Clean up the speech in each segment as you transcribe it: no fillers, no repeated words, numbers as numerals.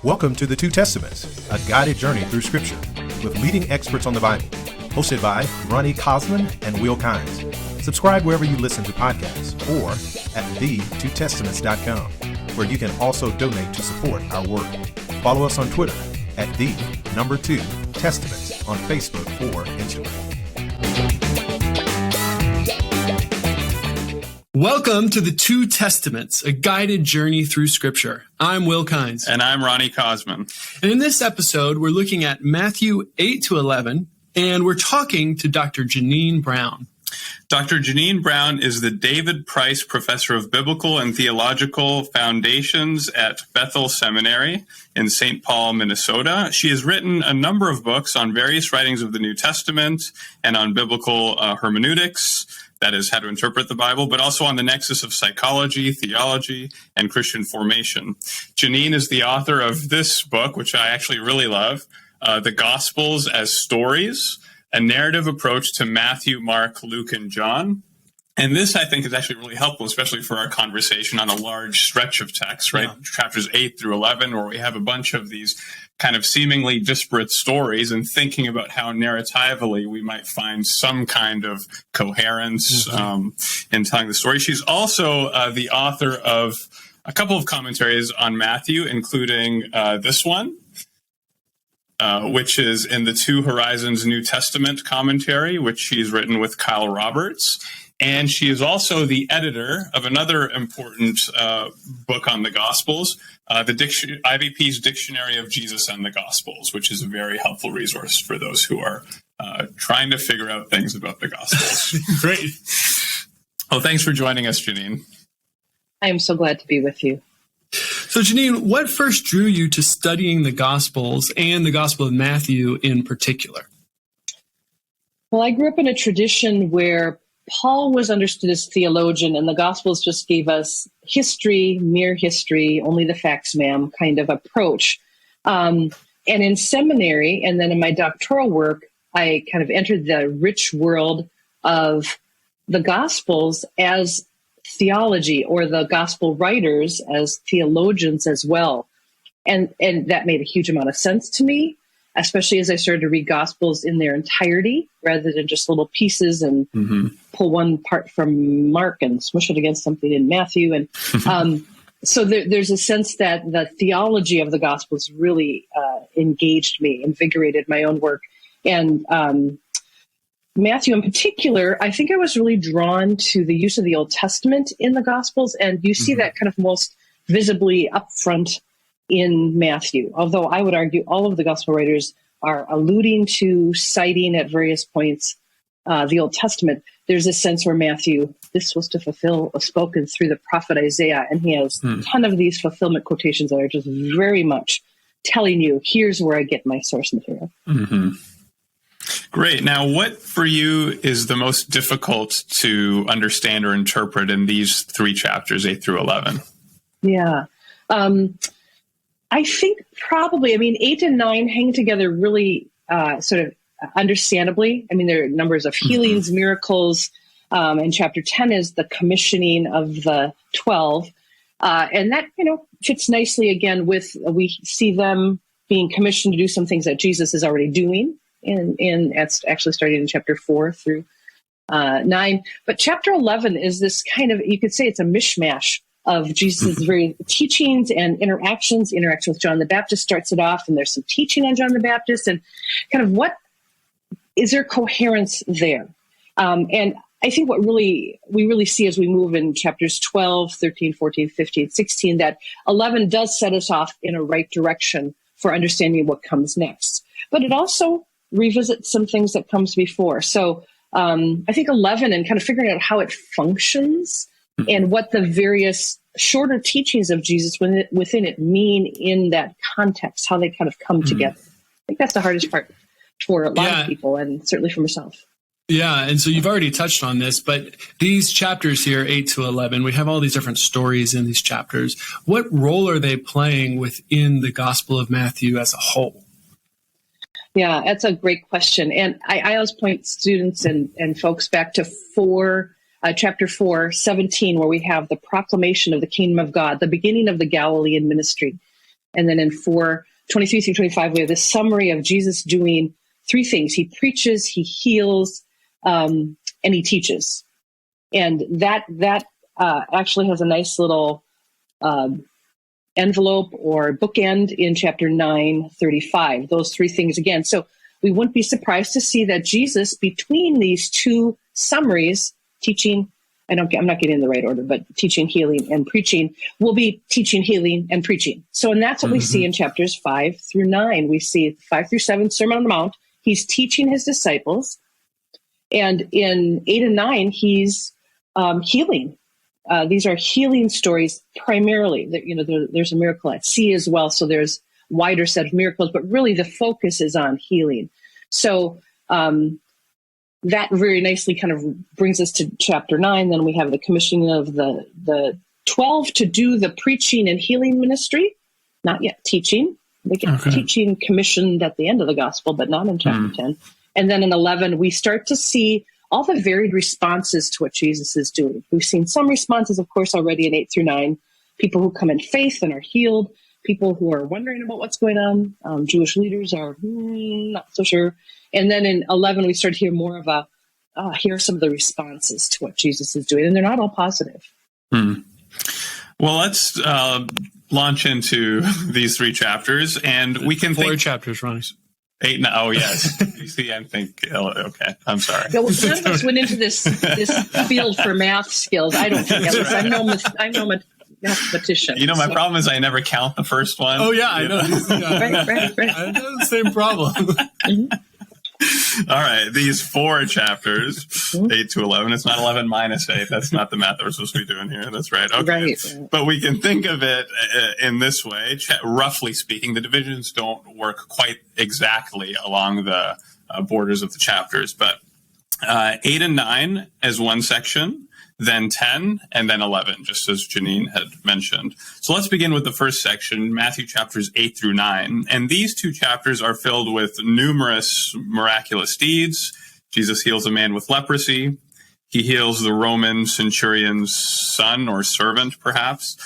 Welcome to the Two Testaments, a guided journey through Scripture with leading experts on the Bible. Hosted by Ronnie Cosman and Will Kynes. Subscribe wherever you listen to podcasts or at the2testaments.com, where you can also donate to support our work. Follow us on Twitter at the2testaments on Facebook or Instagram. Welcome to the Two Testaments, a guided journey through Scripture. I'm Will Kynes. And I'm Ronnie Cosman. And in this episode, we're looking at Matthew 8 to 11, and we're talking to Dr. Jeannine Brown. Dr. Jeannine Brown is the David Price Professor of Biblical and Theological Foundations at Bethel Seminary in St. Paul, Minnesota. She has written a number of books on various writings of the New Testament and on biblical hermeneutics, that is, how to interpret the Bible, but also on the nexus of psychology, theology, and Christian formation. Jeannine is the author of this book, which I actually really love, The Gospels as Stories, a narrative approach to Matthew, Mark, Luke, and John. And this, I think, is actually really helpful, especially for our conversation on a large stretch of text, right? Yeah. Chapters 8 through 11, where we have a bunch of these kind of seemingly disparate stories and thinking about how narratively we might find some kind of coherence in telling the story. She's also the author of a couple of commentaries on Matthew, including this one, which is in the Two Horizons New Testament commentary, which she's written with Kyle Roberts. And she is also the editor of another important book on the Gospels, the IVP's Dictionary of Jesus and the Gospels, which is a very helpful resource for those who are trying to figure out things about the Gospels. Great. Well, thanks for joining us, Jeannine. I am so glad to be with you. So, Jeannine, what first drew you to studying the Gospels and the Gospel of Matthew in particular? Well, I grew up in a tradition where Paul was understood as theologian, and the Gospels just gave us history, mere history, only the facts, ma'am, kind of approach. And in seminary, and then in my doctoral work, I kind of entered the rich world of the Gospels as theology, or the Gospel writers as theologians as well. And that made a huge amount of sense to me, especially as I started to read Gospels in their entirety rather than just little pieces and pull one part from Mark and smush it against something in Matthew. And so there's a sense that the theology of the Gospels really engaged me, invigorated my own work. And Matthew in particular, I think I was really drawn to the use of the Old Testament in the Gospels. And you see that kind of most visibly up front in Matthew, although I would argue all of the gospel writers are alluding to, citing at various points the Old Testament. There's a sense where Matthew, this was to fulfill a spoken through the prophet Isaiah, and he has a ton of these fulfillment quotations that are just very much telling you, here's where I get my source material. Great. Now, what for you is the most difficult to understand or interpret in these three chapters, 8 through 11? Yeah. I think probably, 8 and 9 hang together really sort of understandably. There are numbers of healings, miracles, and chapter 10 is the commissioning of the 12. And that, fits nicely again with, we see them being commissioned to do some things that Jesus is already doing. It's actually starting in chapter 4 through 9. But chapter 11 is this kind of, you could say it's a mishmash of Jesus' very teachings and interaction with John the Baptist starts it off, and there's some teaching on John the Baptist, and kind of what is there coherence there? And I think what we really see as we move in chapters 12, 13, 14, 15, 16, that 11 does set us off in a right direction for understanding what comes next. But it also revisits some things that comes before. So I think 11 and kind of figuring out how it functions and what the various shorter teachings of Jesus within it mean in that context, how they kind of come together. I think that's the hardest part for a lot of people, and certainly for myself. Yeah, and so you've already touched on this, but these chapters here, 8 to 11, we have all these different stories in these chapters. What role are they playing within the Gospel of Matthew as a whole? Yeah, that's a great question. And I always point students and folks back to chapter 4, 17, where we have the proclamation of the kingdom of God, the beginning of the Galilean ministry. And then in 4:23 through 25, we have this summary of Jesus doing three things. He preaches, he heals, and he teaches. And that actually has a nice little envelope or bookend in chapter 9:35. Those three things again. So we wouldn't be surprised to see that Jesus, between these two summaries, teaching, I'm not getting in the right order, but teaching, healing, and preaching, will be teaching, healing, and preaching. So, and that's what we see in chapters 5 through 9. We see 5 through 7, Sermon on the Mount. He's teaching his disciples. And in 8 and 9, he's healing. These are healing stories primarily. There's a miracle at sea as well, so there's a wider set of miracles, but really the focus is on healing. So that very nicely kind of brings us to chapter 9. Then we have the commissioning of the 12 to do the preaching and healing ministry, not yet teaching. They get teaching commissioned at the end of the gospel, but not in chapter 10. And then in 11, we start to see all the varied responses to what Jesus is doing. We've seen some responses, of course, already in 8 through 9. People who come in faith and are healed. People who are wondering about what's going on. Jewish leaders are not so sure. And then in 11, we start to hear more of here are some of the responses to what Jesus is doing. And they're not all positive. Well, let's launch into these 3 chapters. And we can 4 chapters, Ronnie. 8. Oh, yes. You see, I think, okay, I'm sorry. Yeah, well, none of us went into this field for math skills. I don't think. I'm no mathematician. My problem is I never count the first one. Oh, yeah, I know. Right. I know the same problem. All right, these 4 chapters, 8 to 11. It's not 11 minus 8. That's not the math that we're supposed to be doing here. That's right. Okay. Right. But we can think of it in this way. Roughly speaking, the divisions don't work quite exactly along the borders of the chapters. But 8 and 9 as one section, then 10, and then 11, just as Jeannine had mentioned. So let's begin with the first section, Matthew chapters 8 through 9. And these 2 chapters are filled with numerous miraculous deeds. Jesus heals a man with leprosy. He heals the Roman centurion's son or servant, perhaps.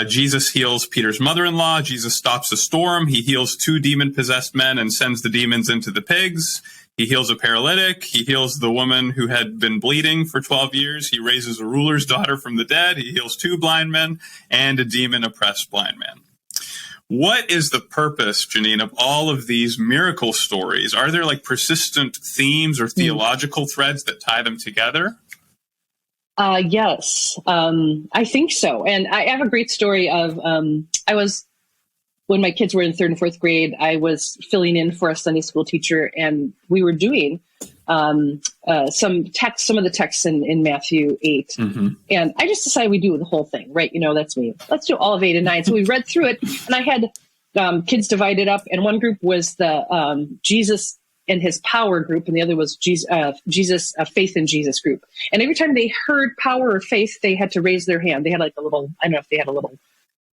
Jesus heals Peter's mother-in-law. Jesus stops a storm. He heals 2 demon-possessed men and sends the demons into the pigs. He heals a paralytic. He heals the woman who had been bleeding for 12 years. He raises a ruler's daughter from the dead. He heals 2 blind men and a demon-oppressed blind man. What is the purpose, Jeannine, of all of these miracle stories? Are there persistent themes or theological threads that tie them together? Yes, I think so. And I have a great story of, when my kids were in 3rd and 4th grade, I was filling in for a Sunday school teacher, and we were doing some of the texts in Matthew 8. Mm-hmm. And I just decided we'd do the whole thing, right? That's me. Let's do all of 8 and 9. So we read through it, and I had kids divided up, and one group was the Jesus and his power group, and the other was Jesus, faith in Jesus group. And every time they heard power or faith, they had to raise their hand. They had a little, I don't know if they had a little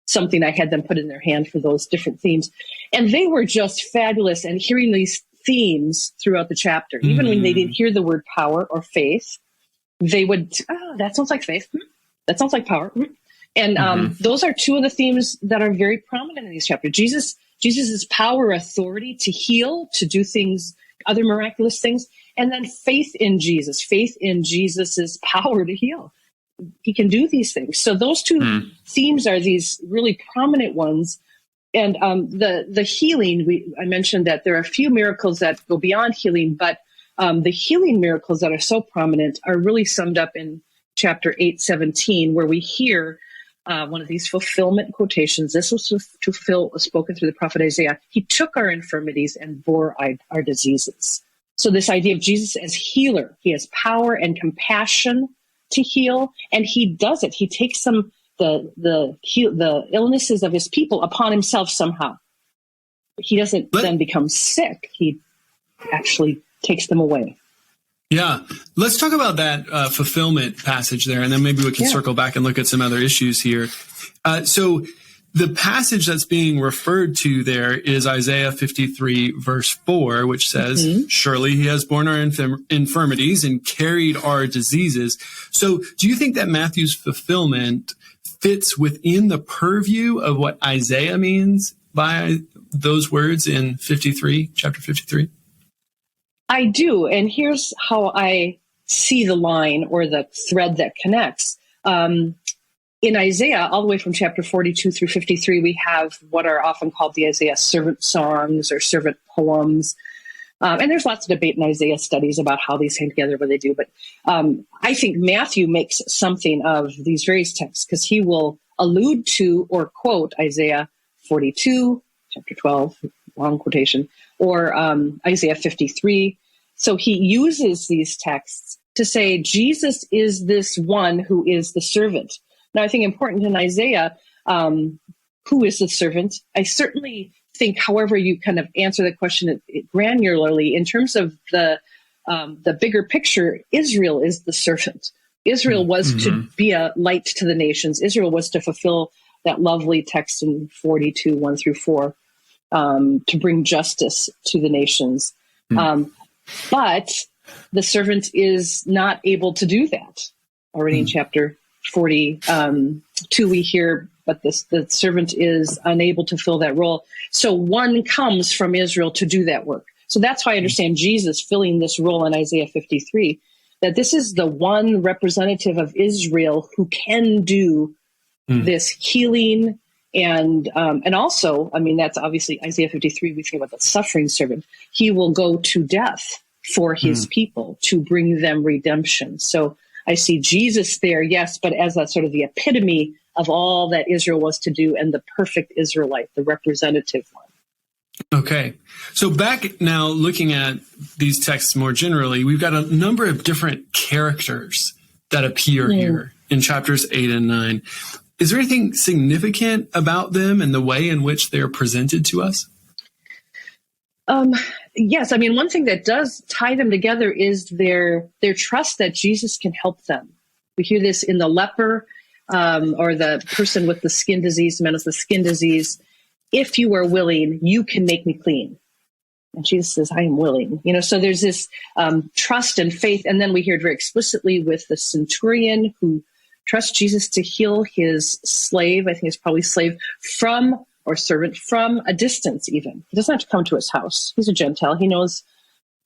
something I had them put in their hand for those different themes. And they were just fabulous. And hearing these themes throughout the chapter, even when they didn't hear the word power or faith, they would, that sounds like faith. That sounds like power. And those are 2 of the themes that are very prominent in these chapters. Jesus's power, authority to heal, to do things, other miraculous things, and then faith in Jesus's power to heal. He can do these things. So those 2 themes are these really prominent ones. And the healing, I mentioned that there are a few miracles that go beyond healing, but the healing miracles that are so prominent are really summed up in chapter 8:17, where we hear one of these fulfillment quotations. This was to fulfill spoken through the prophet Isaiah. He took our infirmities and bore our diseases. So this idea of Jesus as healer, he has power and compassion to heal, and he does it. He takes the illnesses of his people upon himself somehow. He doesn't then become sick. He actually takes them away. Yeah. Let's talk about that fulfillment passage there, and then maybe we can circle back and look at some other issues here. So the passage that's being referred to there is Isaiah 53, verse 4, which says, surely he has borne our infirmities and carried our diseases. So do you think that Matthew's fulfillment fits within the purview of what Isaiah means by those words in chapter 53? I do. And here's how I see the line or the thread that connects. In Isaiah, all the way from chapter 42 through 53, we have what are often called the Isaiah servant songs or servant poems. And there's lots of debate in Isaiah studies about how these hang together, what they do. But I think Matthew makes something of these various texts because he will allude to or quote Isaiah 42, chapter 12, long quotation, or Isaiah 53. So he uses these texts to say Jesus is this one who is the servant. Now, I think important in Isaiah, who is the servant? I certainly think, however you kind of answer the question granularly, in terms of the bigger picture, Israel is the servant. Israel was to be a light to the nations. Israel was to fulfill that lovely text in 42, 1 through 4, to bring justice to the nations. But the servant is not able to do that. Already in chapter 42, we hear, but the servant is unable to fill that role. So one comes from Israel to do that work. So that's how I understand Jesus filling this role in Isaiah 53, that this is the one representative of Israel who can do this healing. And also, I mean, that's obviously Isaiah 53, we think about the suffering servant. He will go to death for his people to bring them redemption. So I see Jesus there, yes, but as a sort of the epitome of all that Israel was to do and the perfect Israelite, the representative one. Okay. So back now, looking at these texts more generally, we've got a number of different characters that appear here in chapters 8 and 9. Is there anything significant about them and the way in which they're presented to us? Yes. I mean, one thing that does tie them together is their trust that Jesus can help them. We hear this in the leper, or the person with the skin disease, the man with the skin disease. If you are willing, you can make me clean. And Jesus says, I am willing. So there's this trust and faith. And then we hear it very explicitly with the centurion who trusts Jesus to heal his slave. I think it's probably slave or servant from a distance even. He doesn't have to come to his house. He's a Gentile. He knows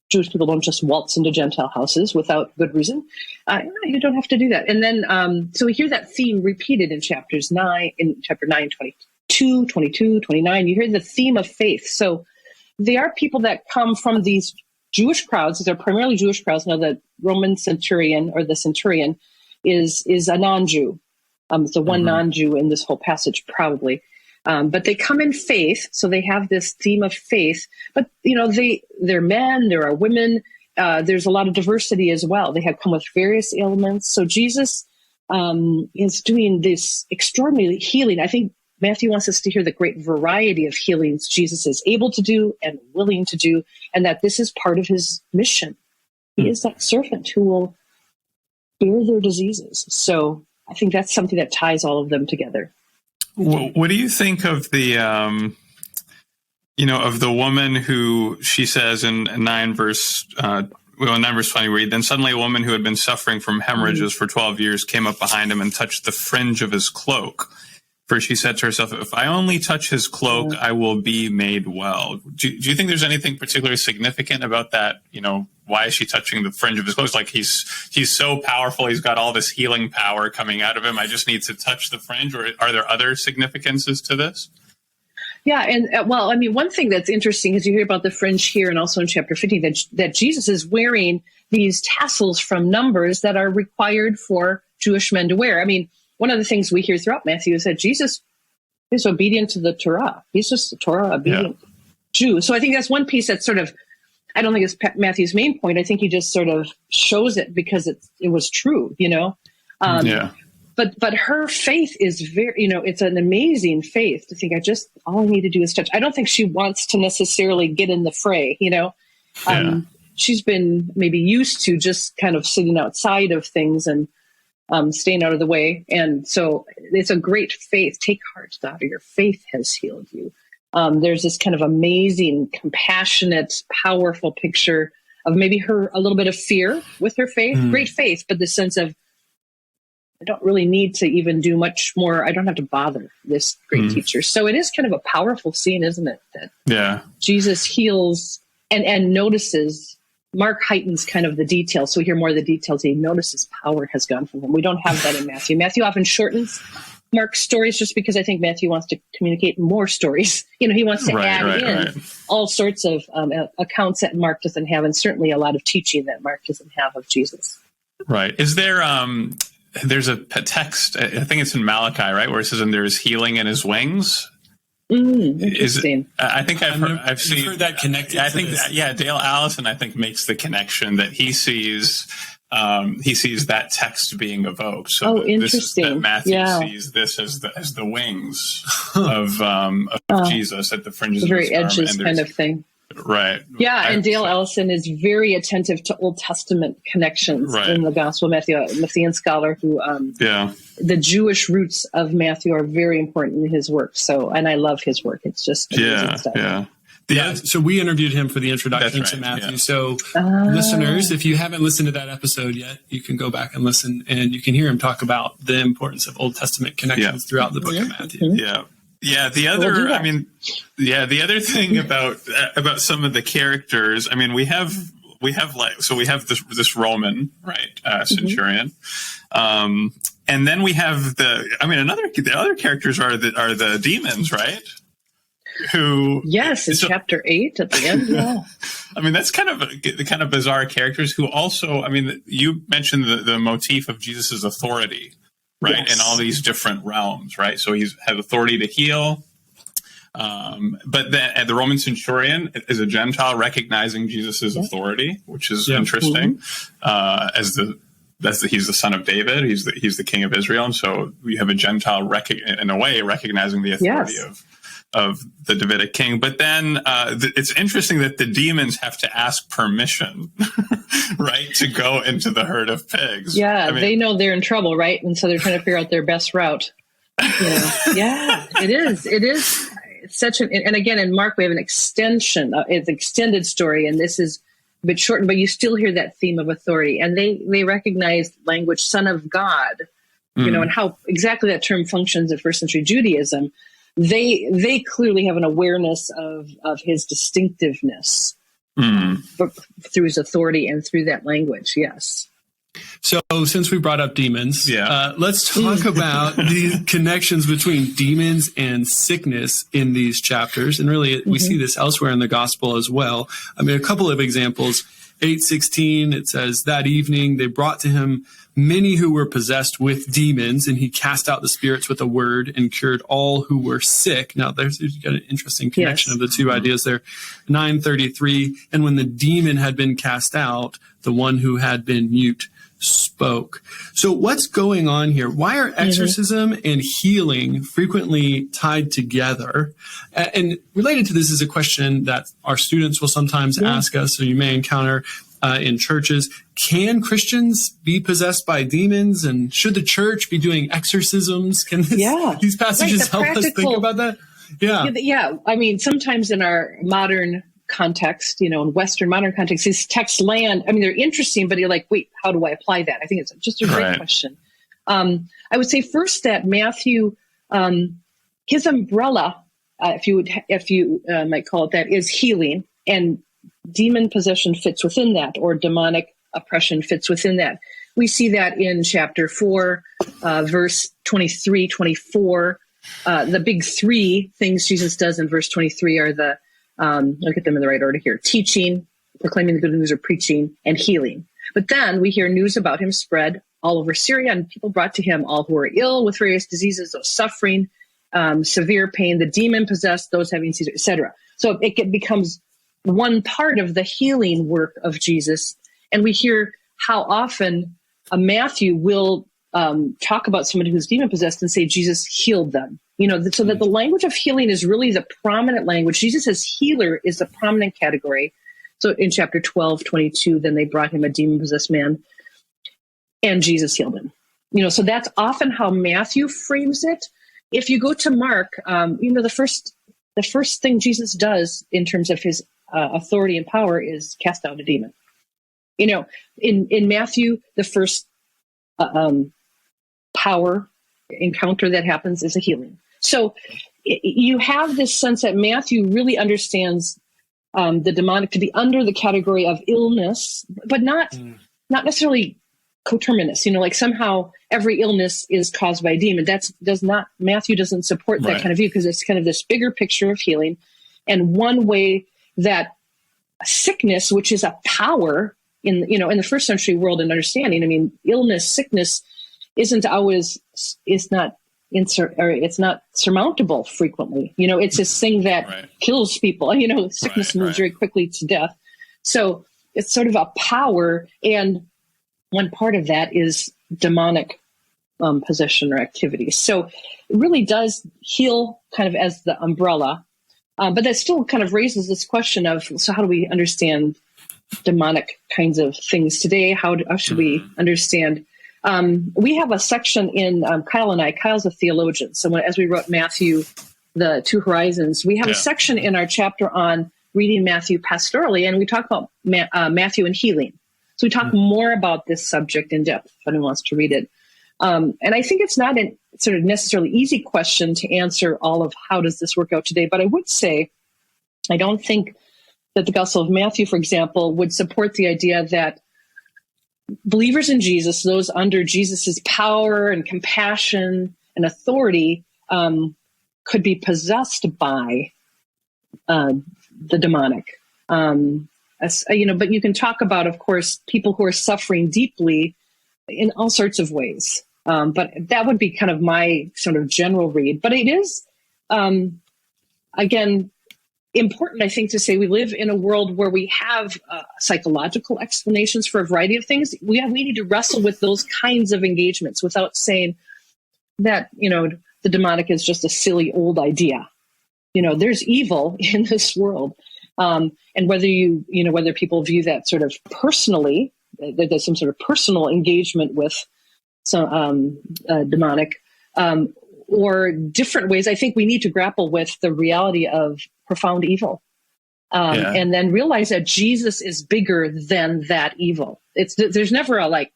Jewish people don't just waltz into Gentile houses without good reason. You don't have to do that. And then, so we hear that theme repeated in chapter 9, 22, 22, 29. You hear the theme of faith. So they are people that come from these Jewish crowds. These are primarily Jewish crowds. Now, the Roman centurion or the centurion is a non-Jew. It's the one non-Jew in this whole passage, probably. But they come in faith, so they have this theme of faith. But, they're men, there are women, there's a lot of diversity as well. They have come with various ailments. So Jesus is doing this extraordinary healing. I think Matthew wants us to hear the great variety of healings Jesus is able to do and willing to do, and that this is part of his mission. He is that servant who will bear their diseases. So I think that's something that ties all of them together. What do you think of the, of the woman who she says in 9 verse 20, we read, then suddenly a woman who had been suffering from hemorrhages for 12 years came up behind him and touched the fringe of his cloak. For she said to herself, if I only touch his cloak, I will be made well. Do you think there's anything particularly significant about that? Why is she touching the fringe of his cloak? It's like he's so powerful. He's got all this healing power coming out of him. I just need to touch the fringe. Or are there other significances to this? Yeah. And one thing that's interesting is you hear about the fringe here and also in chapter 15 that Jesus is wearing these tassels from Numbers that are required for Jewish men to wear. I mean, one of the things we hear throughout Matthew is that Jesus is obedient to the Torah. He's just a Torah obedient Jew. So I think that's one piece that's sort of, I don't think it's Matthew's main point. I think he just sort of shows it because it was true, But her faith is very, it's an amazing faith to think all I need to do is touch. I don't think she wants to necessarily get in the fray, She's been maybe used to just kind of sitting outside of things and staying out of the way. And so it's a great faith. Take heart, daughter, your faith has healed you. There's this kind of amazing, compassionate, powerful picture of maybe her, a little bit of fear with her faith, great faith, but the sense of I don't really need to even do much more. I don't have to bother this great teacher. So it is kind of a powerful scene, isn't it? That Jesus heals and notices. Mark heightens kind of the details. So we hear more of the details. He notices power has gone from him. We don't have that in Matthew. Matthew often shortens Mark's stories just because I think Matthew wants to communicate more stories. He wants to add in all sorts of accounts that Mark doesn't have, and certainly a lot of teaching that Mark doesn't have of Jesus. Right. Is there, there's a text, I think it's in Malachi, right, where it says, and there is healing in his wings. Interesting. I think I've seen heard that connected. I think Dale Allison, I think, makes the connection that he sees that text being evoked. So interesting. That Matthew sees this as the wings of Jesus at the fringes of his garment. Very edges kind of thing. Right. Yeah, and Dale Allison is very attentive to Old Testament connections in the Gospel of Matthew, a Matthean scholar who, the Jewish roots of Matthew are very important in his work. So, and I love his work. It's just amazing stuff. So we interviewed him for the introduction to Matthew. Yeah. So listeners, if you haven't listened to that episode yet, you can go back and listen, and you can hear him talk about the importance of Old Testament connections throughout the book of Matthew. Yeah. Yeah, the other, the other thing about some of the characters, we have this Roman, right, centurion, and then we have the other characters are the demons, right? Who in chapter 8 at the end. Yeah, that's kind of bizarre characters who also, you mentioned the motif of Jesus's authority. Right. In all these different realms. Right. So he has authority to heal. But the Roman centurion is a Gentile recognizing Jesus's authority, which is interesting. He's the son of David. He's the king of Israel. And so we have a Gentile in a way recognizing the authority of the Davidic king. But then it's interesting that the demons have to ask permission, right, to go into the herd of pigs. Yeah, they know they're in trouble, right? And so they're trying to figure out their best route. Yeah, it is. It's such and again, in Mark, we have an extension. It's an extended story, and this is a bit shortened, but you still hear that theme of authority. And they recognize language, son of God, and how exactly that term functions in first century Judaism. They clearly have an awareness of his distinctiveness through his authority and through that language. Yes. So since we brought up demons, let's talk about the connections between demons and sickness in these chapters. And really, we see this elsewhere in the gospel as well. A couple of examples. 8:16, it says, that evening they brought to him many who were possessed with demons, and he cast out the spirits with a word and cured all who were sick. Now, you've got an interesting connection of the two ideas there. 9:33, and when the demon had been cast out, the one who had been mute spoke. So what's going on here? Why are exorcism and healing frequently tied together? And related to this is a question that our students will sometimes ask us, or you may encounter in churches. Can Christians be possessed by demons? And should the church be doing exorcisms? Can these passages help us think about that? Yeah. Sometimes in our modern context, in Western modern context, these texts land, they're interesting, but you're like, wait, how do I apply that? I think it's just a great question. I would say first that Matthew, his umbrella, if you might call it that, is healing, and demon possession fits within that, or demonic oppression fits within that. We see that in chapter 4, verse 23, 24. The big three things Jesus does in verse 23 are I'll get them in the right order here: teaching, proclaiming the good news, or preaching, and healing. But then we hear news about him spread all over Syria, and people brought to him all who were ill with various diseases, those suffering, severe pain, the demon-possessed, those having seizures, etc. So it becomes one part of the healing work of Jesus. And we hear how often Matthew will talk about somebody who's demon-possessed and say Jesus healed them. So that the language of healing is really the prominent language. Jesus as healer is the prominent category. So in chapter 12, 22, then they brought him a demon-possessed man, and Jesus healed him. So that's often how Matthew frames it. If you go to Mark, the first thing Jesus does in terms of his authority and power is cast out a demon. In Matthew, the first power encounter that happens is a healing. So you have this sense that Matthew really understands the demonic to be under the category of illness, but not necessarily coterminous, like somehow every illness is caused by a demon. Matthew doesn't support that kind of view, because it's kind of this bigger picture of healing. And one way that sickness, which is a power in the first century world and understanding, I mean, illness, sickness isn't always, it's not surmountable frequently. It's this thing that kills people. Sickness moves very quickly to death. So it's sort of a power, and one part of that is demonic possession or activity. So it really does heal kind of as the umbrella, but that still kind of raises this question of, so how do we understand demonic kinds of things today? How should we understand? We have a section in Kyle and I. Kyle's a theologian, so as we wrote Matthew, the Two Horizons, we have a section in our chapter on reading Matthew pastorally, and we talk about Matthew and healing. So we talk more about this subject in depth if anyone wants to read it. And I think it's not a sort of necessarily easy question to answer all of how does this work out today. But I would say I don't think that the Gospel of Matthew, for example, would support the idea that believers in Jesus, those under Jesus's power and compassion and authority, could be possessed by the demonic. But you can talk about, of course, people who are suffering deeply in all sorts of ways. But that would be kind of my sort of general read. But it is, again, important, I think, to say we live in a world where we have psychological explanations for a variety of things. We need to wrestle with those kinds of engagements without saying that, the demonic is just a silly old idea. There's evil in this world. And whether people view that sort of personally, that there's some sort of personal engagement with some demonic, or different ways, I think we need to grapple with the reality of profound evil, and then realize that Jesus is bigger than that evil. There's never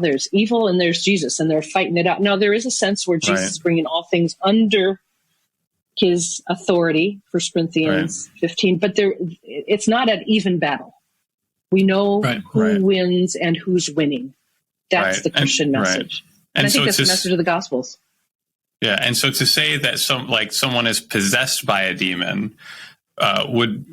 there's evil and there's Jesus, and they're fighting it out. No, there is a sense where Jesus is bringing all things under his authority, 1 Corinthians 15, but it's not an even battle. We know who wins and who's winning. That's the Christian message. And I think that's the message of the Gospels. Yeah, and so to say that someone is possessed by a demon, am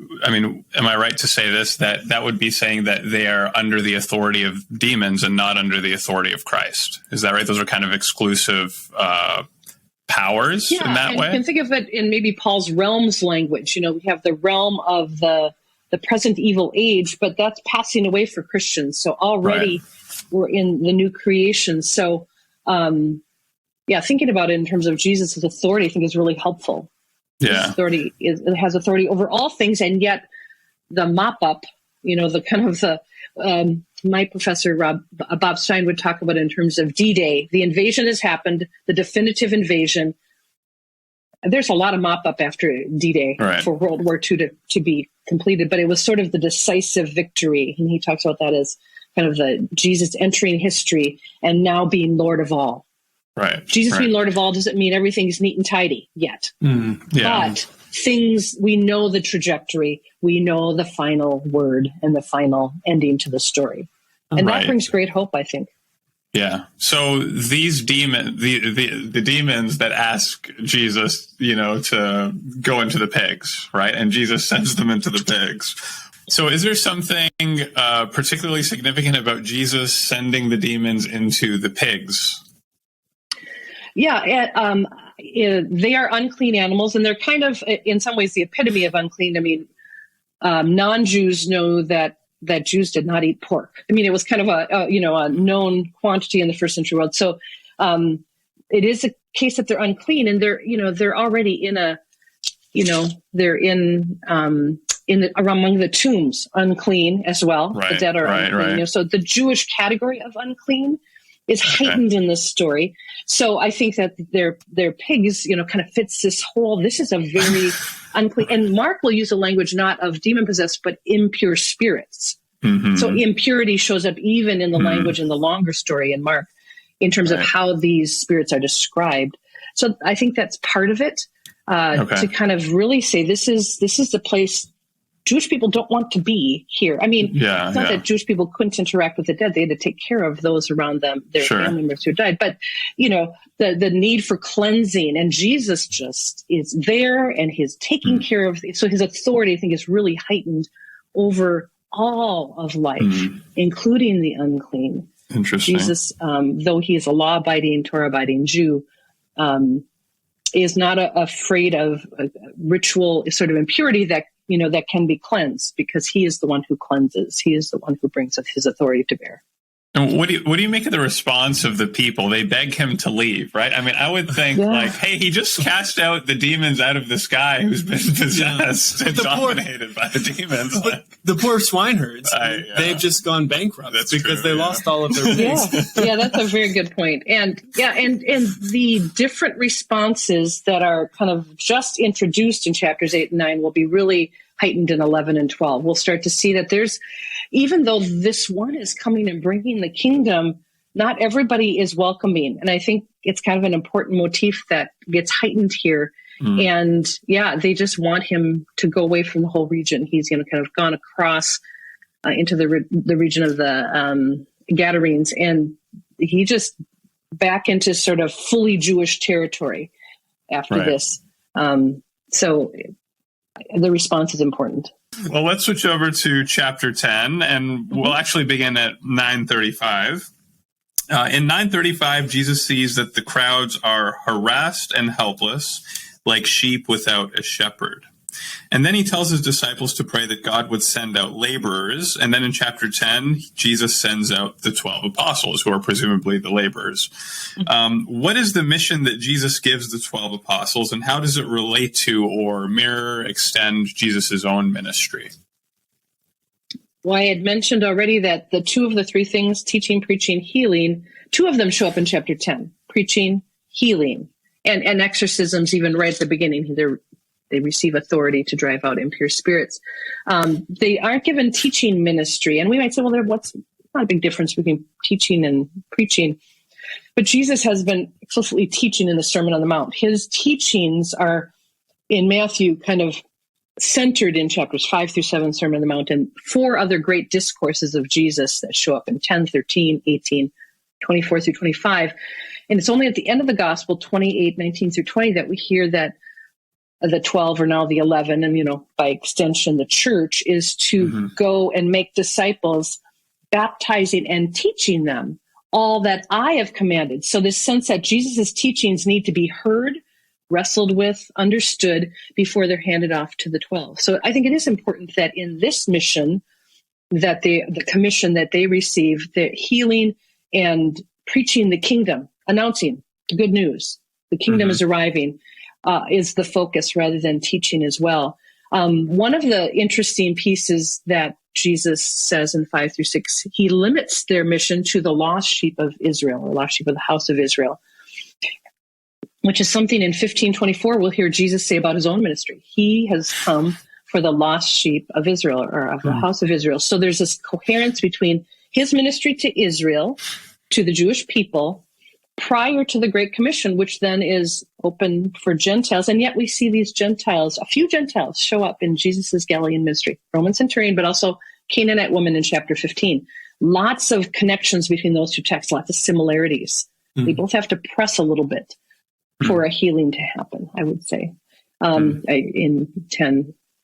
I right to say this, that would be saying that they are under the authority of demons and not under the authority of Christ? Is that right? Those are kind of exclusive powers in that way? You can think of it in maybe Paul's realms language. We have the realm of the present evil age, but that's passing away for Christians. So already we're in the new creation. So, thinking about it in terms of Jesus' authority, I think is really helpful. Yeah. His authority has authority over all things, and yet the mop-up, the kind of my professor, Bob Stein, would talk about it in terms of D-Day. The invasion has happened, the definitive invasion. There's a lot of mop-up after D-Day for World War II to be completed, but it was sort of the decisive victory. And he talks about that as kind of the Jesus entering history and now being Lord of all. Right. Jesus being Lord of all doesn't mean everything's neat and tidy yet. But things, we know the trajectory, we know the final word and the final ending to the story. And that brings great hope, I think. Yeah. So these demons, the demons that ask Jesus, to go into the pigs, right? And Jesus sends them into the pigs. So is there something particularly significant about Jesus sending the demons into the pigs? Yeah, they are unclean animals, and they're kind of, in some ways, the epitome of unclean. I mean, non-Jews know that Jews did not eat pork. I mean, it was kind of a known quantity in the first century world. So it is a case that they're unclean, and they're already in they're in among the tombs, unclean as well. The dead are unclean. So the Jewish category of unclean is heightened in this story. So I think that their pigs, kind of fits this whole, this is a very unclean, and Mark will use a language not of demon possessed, but impure spirits. So impurity shows up even in the language in the longer story in Mark. in terms of how these spirits are described. So I think that's part of it, to kind of really say this is the place Jewish people don't want to be here. I mean, it's not that Jewish people couldn't interact with the dead. They had to take care of those around them, their family members who died. But, the need for cleansing, and Jesus just is there and he's taking care of. So his authority, I think, is really heightened over all of life, including the unclean. Interesting. Jesus, though he is a law-abiding, Torah-abiding Jew, is not afraid of ritual sort of impurity that can be cleansed, because he is the one who cleanses. He is the one who brings his authority to bear. And what do you make of the response of the people? They beg him to leave, right? I mean, I would think hey, he just cast out the demons out of this guy who's been possessed and dominated by the demons. But the poor swineherds, they've just gone bankrupt because they lost all of their pigs. Yeah, that's a very good point. And the different responses that are kind of just introduced in chapters 8 and 9 will be really heightened in 11 and 12. We'll start to see that even though this one is coming and bringing the kingdom, not everybody is welcoming. And I think it's kind of an important motif that gets heightened here. And they just want him to go away from the whole region. He's kind of gone across into the region of the Gadarenes, and he just back into sort of fully Jewish territory after this. So the response is important. Well, let's switch over to chapter 10, and we'll actually begin at 9:35. In 9:35, Jesus sees that the crowds are harassed and helpless, like sheep without a shepherd. And then he tells his disciples to pray that God would send out laborers. And then in chapter 10, Jesus sends out the 12 apostles, who are presumably the laborers. What is the mission that Jesus gives the 12 apostles, and how does it relate to or mirror, extend Jesus' own ministry? Well, I had mentioned already that the two of the three things, teaching, preaching, healing, two of them show up in chapter 10, preaching, healing, and exorcisms, even right at the beginning. They receive authority to drive out impure spirits. They aren't given teaching ministry. And we might say, well, what's not a big difference between teaching and preaching. But Jesus has been explicitly teaching in the Sermon on the Mount. His teachings are, in Matthew, kind of centered in chapters 5 through 7, Sermon on the Mount, and 4 other great discourses of Jesus that show up in 10, 13, 18, 24 through 25. And it's only at the end of the gospel, 28, 19 through 20, that we hear that the 12 are now the 11, and, by extension, the church is to go and make disciples, baptizing and teaching them all that I have commanded. So this sense that Jesus' teachings need to be heard, wrestled with, understood before they're handed off to the 12. So I think it is important that in this mission, that the commission that they receive, the healing and preaching the kingdom, announcing the good news, the kingdom is arriving, is the focus rather than teaching as well. One of the interesting pieces that Jesus says in 5 through 6, he limits their mission to the lost sheep of Israel, or lost sheep of the house of Israel, which is something in 15:24 we'll hear Jesus say about his own ministry. He has come for the lost sheep of Israel, or of the house of Israel. So there's this coherence between his ministry to Israel, to the Jewish people, prior to the Great Commission, which then is open for Gentiles. And yet we see these Gentiles, a few Gentiles, show up in Jesus' Galilean ministry, Roman centurion, but also Canaanite woman in chapter 15. Lots of connections between those two texts, lots of similarities. They both have to press a little bit for a healing to happen, I would say. In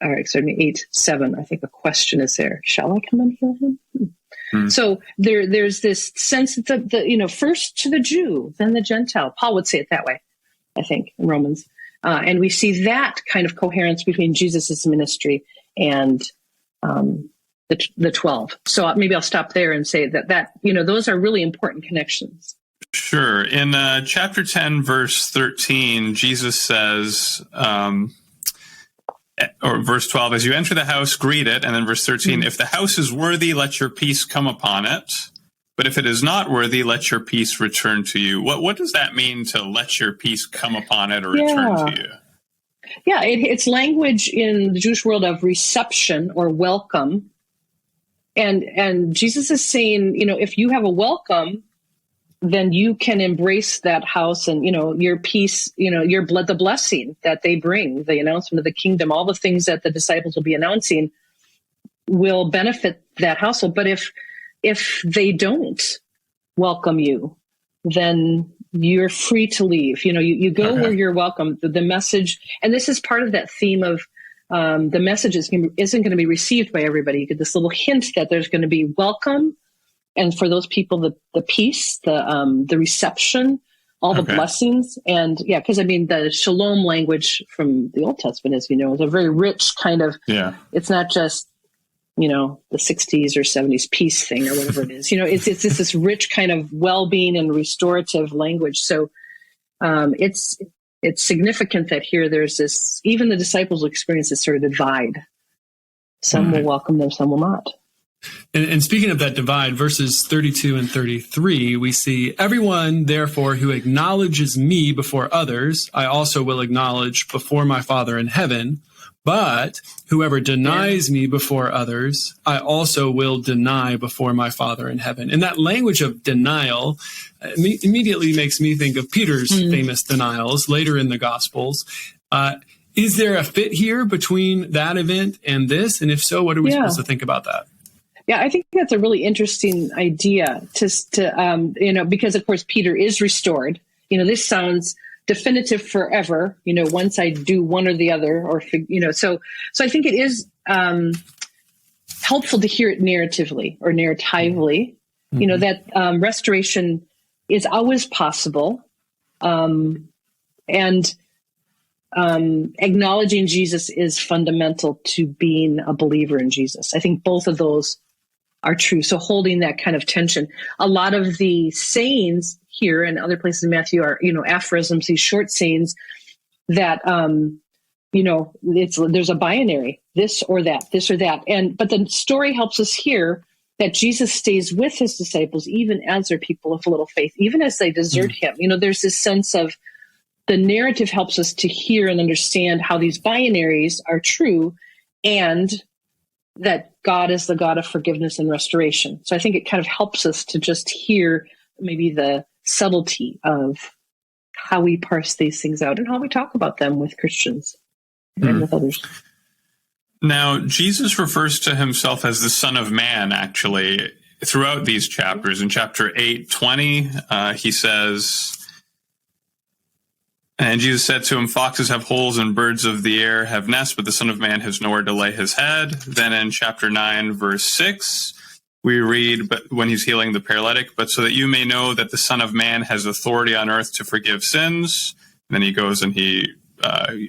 8:7, I think a question is there. Shall I come and heal him? So there's this sense that first to the Jew, then the Gentile. Paul would say it that way, I think, in Romans. And we see that kind of coherence between Jesus' ministry and the 12. So maybe I'll stop there and say that those are really important connections. Sure. In chapter 10, verse 13, Jesus says, or verse 12, as you enter the house, greet it. And then verse 13, if the house is worthy, let your peace come upon it. But if it is not worthy, let your peace return to you. What does that mean, to let your peace come upon it or return to you? Yeah, it's language in the Jewish world of reception or welcome. And Jesus is saying, if you have a welcome, then you can embrace that house and, your peace, your blood, the blessing that they bring, the announcement of the kingdom, all the things that the disciples will be announcing will benefit that household. But if they don't welcome you, then you're free to leave. You go where you're welcome. The message, and this is part of that theme of the message isn't going to be received by everybody. You get this little hint that there's going to be welcome. And for those people, the peace, the reception, all the blessings. And because the shalom language from the Old Testament, as you know, is a very rich kind of, it's not just, the 60s or 70s peace thing or whatever it is. It's this rich kind of well-being and restorative language. So it's significant that here there's this, even the disciples will experience this sort of divide. Some will welcome them, some will not. And speaking of that divide, verses 32 and 33, we see, everyone, therefore, who acknowledges me before others, I also will acknowledge before my Father in heaven. But whoever denies me before others, I also will deny before my Father in heaven. And that language of denial immediately makes me think of Peter's famous denials later in the Gospels. Is there a fit here between that event and this? And if so, what are we supposed to think about that? Yeah, I think that's a really interesting idea to because of course Peter is restored. This sounds definitive forever. Once I do one or the other, or so I think it is helpful to hear it narratively or narratively. That restoration is always possible, and acknowledging Jesus is fundamental to being a believer in Jesus. I think both of those are true. So holding that kind of tension. A lot of the sayings here and other places in Matthew are, aphorisms, these short sayings that, there's a binary, this or that. But the story helps us hear that Jesus stays with his disciples, even as they're people of little faith, even as they desert him. There's this sense of the narrative helps us to hear and understand how these binaries are true, and that God is the God of forgiveness and restoration. So I think it kind of helps us to just hear maybe the subtlety of how we parse these things out and how we talk about them with Christians and with others. Now, Jesus refers to himself as the Son of Man, actually, throughout these chapters. In chapter 8:20, he says, and Jesus said to him, foxes have holes and birds of the air have nests, but the Son of Man has nowhere to lay his head. Then in chapter 9, verse 6, we read, but when he's healing the paralytic, but so that you may know that the Son of Man has authority on earth to forgive sins. And then he goes and he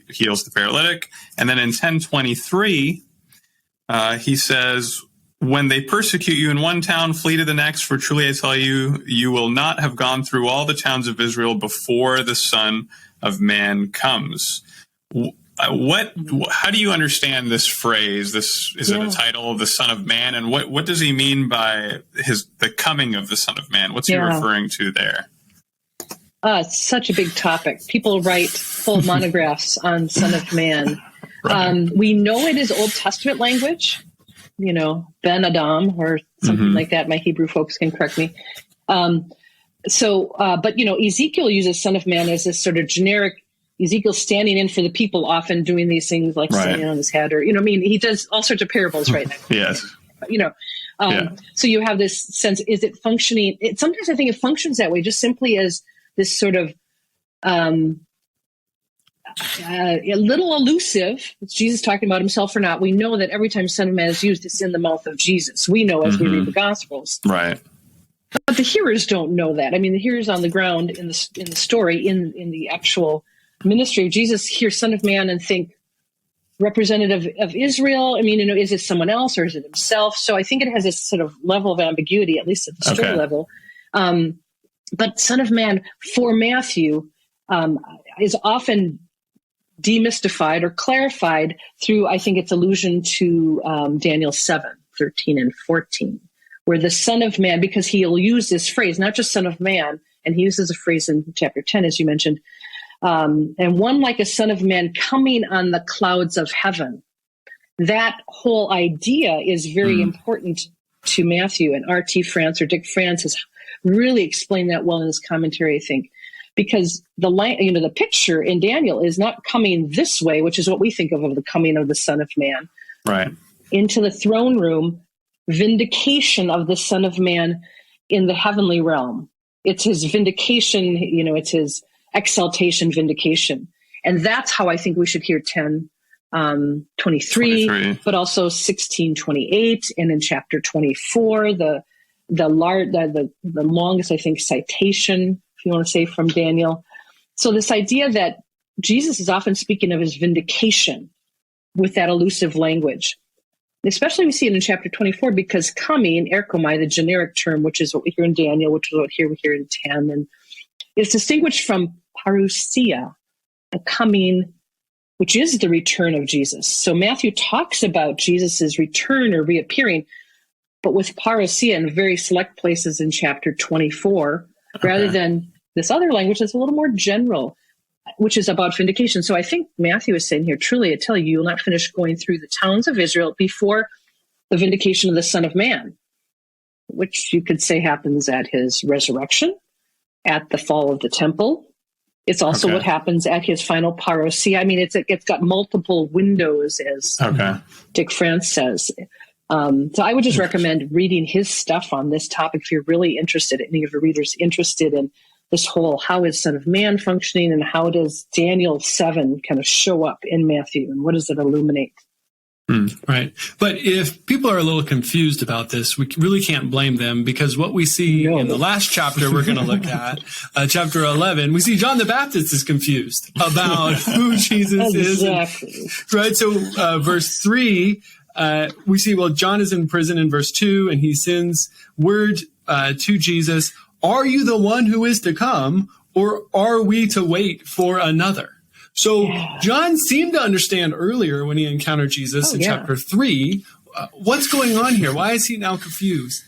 heals the paralytic. And then in 10:23, he says, when they persecute you in one town, flee to the next, for truly I tell you, you will not have gone through all the towns of Israel before the Son of Man comes. How do you understand this phrase? Is it a title, the Son of Man? And what does he mean by the coming of the Son of Man? What's he referring to there? It's such a big topic. People write full monographs on Son of Man. Right. We know it is Old Testament language, Ben Adam or something like that. My Hebrew folks can correct me. But Ezekiel uses Son of Man as this sort of generic. Ezekiel standing in for the people, often doing these things like standing on his head, or he does all sorts of parables right now. Yes. So you have this sense: is it functioning? Sometimes I think it functions that way, just simply as this sort of a little elusive. Is Jesus talking about himself or not? We know that every time Son of Man is used, it's in the mouth of Jesus. We know as we read the Gospels, right? But the hearers don't know that. I mean, the hearers on the ground in the story, in the actual ministry of Jesus, hear Son of Man and think representative of Israel. I mean, is it someone else or is it himself? So I think it has this sort of level of ambiguity, at least at the story level. But Son of Man for Matthew is often demystified or clarified through, I think, its allusion to Daniel 7:13 and 14, where the Son of Man, because he'll use this phrase, not just Son of Man, and he uses a phrase in chapter 10, as you mentioned, and one like a Son of Man coming on the clouds of heaven. That whole idea is very important to Matthew, and R.T. France or Dick France has really explained that well in his commentary, I think, because the picture in Daniel is not coming this way, which is what we think of the coming of the Son of Man, right, into the throne room, vindication of the Son of Man in the heavenly realm. It's his vindication, it's his exaltation, vindication. And that's how I think we should hear 10:23, but also 16:28, and in chapter 24, the longest, I think, citation, if you want to say, from Daniel. So this idea that Jesus is often speaking of his vindication with that elusive language. Especially we see it in chapter 24, because coming, erkomai, the generic term, which is what we hear in Daniel, which is what we hear in 10, and is distinguished from parousia, a coming, which is the return of Jesus. So Matthew talks about Jesus's return or reappearing, but with parousia in very select places in chapter 24, rather than this other language that's a little more general, which is about vindication. So I think Matthew is saying here, truly, I tell you, you will not finish going through the towns of Israel before the vindication of the Son of Man, which you could say happens at his resurrection, at the fall of the temple. It's also what happens at his final parousia. I mean, it's got multiple windows, as Dick France says. So I would just recommend reading his stuff on this topic if you're really interested, any of your readers interested in this whole, how is Son of Man functioning, and how does Daniel 7 kind of show up in Matthew, and what does it illuminate? Right. But if people are a little confused about this, we really can't blame them, because what we see in the last chapter we're going to look at, chapter 11, we see John the Baptist is confused about who Jesus is. Right. So verse 3, we see, John is in prison in verse 2, and he sends word to Jesus, "Are you the one who is to come, or are we to wait for another?" So John seemed to understand earlier when he encountered Jesus in chapter 3. What's going on here? Why is he now confused?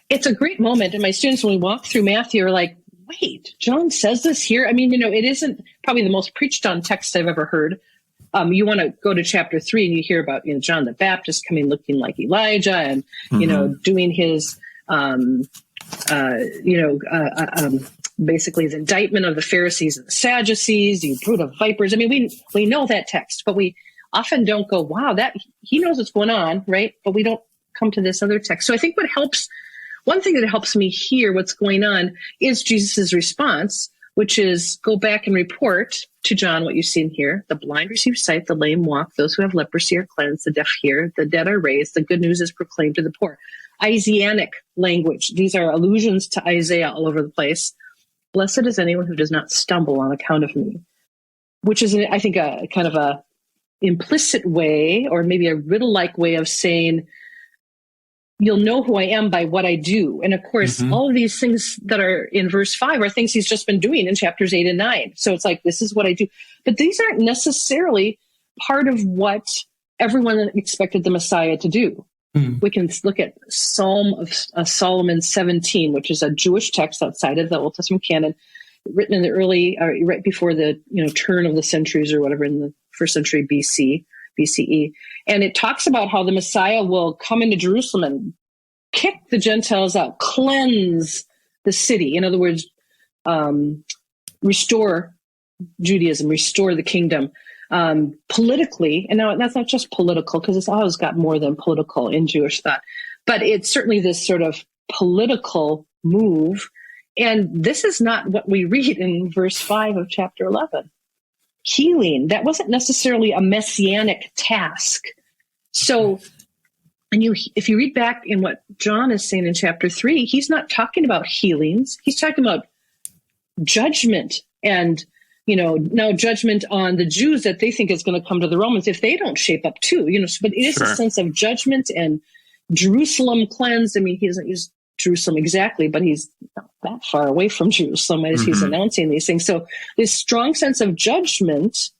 It's a great moment. And my students, when we walk through Matthew, are like, wait, John says this here? I mean, it isn't probably the most preached on text I've ever heard. You want to go to chapter 3 and you hear about John the Baptist coming looking like Elijah and, doing his, basically the indictment of the Pharisees and the Sadducees, you brood of vipers. I mean, we know that text, but we often don't go, wow, that he knows what's going on, right? But we don't come to this other text. So I think one thing that helps me hear what's going on is Jesus's response, which is go back and report to John what you've seen here. The blind receive sight, the lame walk, those who have leprosy are cleansed, the deaf hear, the dead are raised, the good news is proclaimed to the poor. Isaianic language. These are allusions to Isaiah all over the place. Blessed is anyone who does not stumble on account of me, which is, I think, a kind of a implicit way, or maybe a riddle-like way of saying, you'll know who I am by what I do. And of course, all of these things that are in verse 5 are things he's just been doing in chapters 8 and 9. So it's like, this is what I do. But these aren't necessarily part of what everyone expected the Messiah to do. We can look at Psalm of Solomon 17, which is a Jewish text outside of the Old Testament canon, written in the early, right before the turn of the centuries or whatever, in the first century BCE. And it talks about how the Messiah will come into Jerusalem and kick the Gentiles out, cleanse the city. In other words, restore Judaism, restore the kingdom. Politically, and now that's not just political, because it's always got more than political in Jewish thought, but it's certainly this sort of political move. And this is not what we read in verse 5 of chapter 11. Healing, that wasn't necessarily a messianic task. So, if you read back in what John is saying in chapter 3, he's not talking about healings. He's talking about judgment and now judgment on the Jews that they think is going to come to the Romans if they don't shape up too, but it is a sense of judgment and Jerusalem cleansed. I mean, he doesn't use Jerusalem exactly, but he's not that far away from Jerusalem as he's announcing these things. So this strong sense of judgment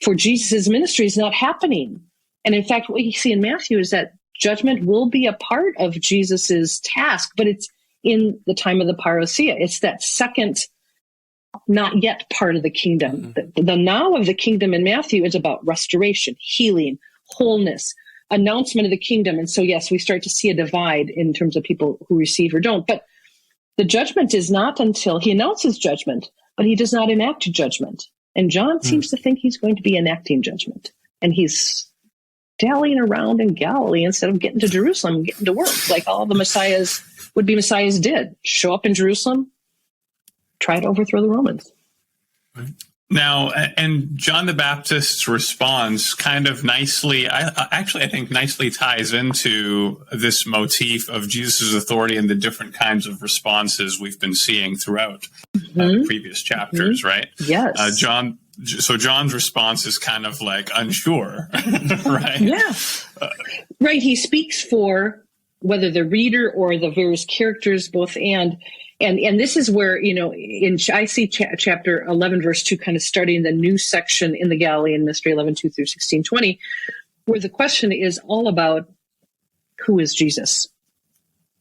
for Jesus' ministry is not happening. And in fact, what you see in Matthew is that judgment will be a part of Jesus's task, but it's in the time of the parousia. It's that second not yet part of the kingdom. The now of the kingdom in Matthew is about restoration, healing, wholeness, announcement of the kingdom. And so, yes, we start to see a divide in terms of people who receive or don't. But the judgment is not until he announces judgment, but he does not enact judgment. And John seems to think he's going to be enacting judgment. And he's dallying around in Galilee instead of getting to Jerusalem and getting to work like all the would-be messiahs did. Show up in Jerusalem, try to overthrow the Romans. Right. Now, and John the Baptist's response kind of nicely, I think nicely ties into this motif of Jesus' authority and the different kinds of responses we've been seeing throughout previous chapters, right? Yes. John's response is kind of like unsure, right? Yeah. Right. He speaks for whether the reader or the various characters, both and this is where, I see chapter 11, verse 2, kind of starting the new section in the Galilean mystery, 11:2 through 16:20, where the question is all about who is Jesus?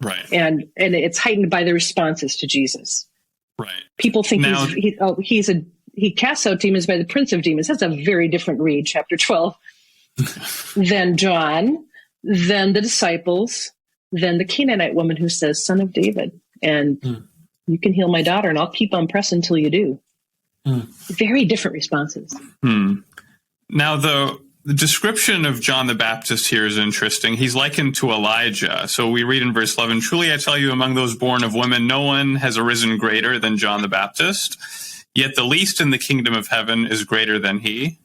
Right. And it's heightened by the responses to Jesus. Right. People think he casts out demons by the prince of demons. That's a very different read, chapter 12, than John, than the disciples, than the Canaanite woman who says, Son of David. And you can heal my daughter, and I'll keep on pressing until you do. Very different responses. Now, the description of John the Baptist here is interesting. He's likened to Elijah. So we read in verse 11, Truly I tell you, among those born of women, no one has arisen greater than John the Baptist. Yet the least in the kingdom of heaven is greater than he.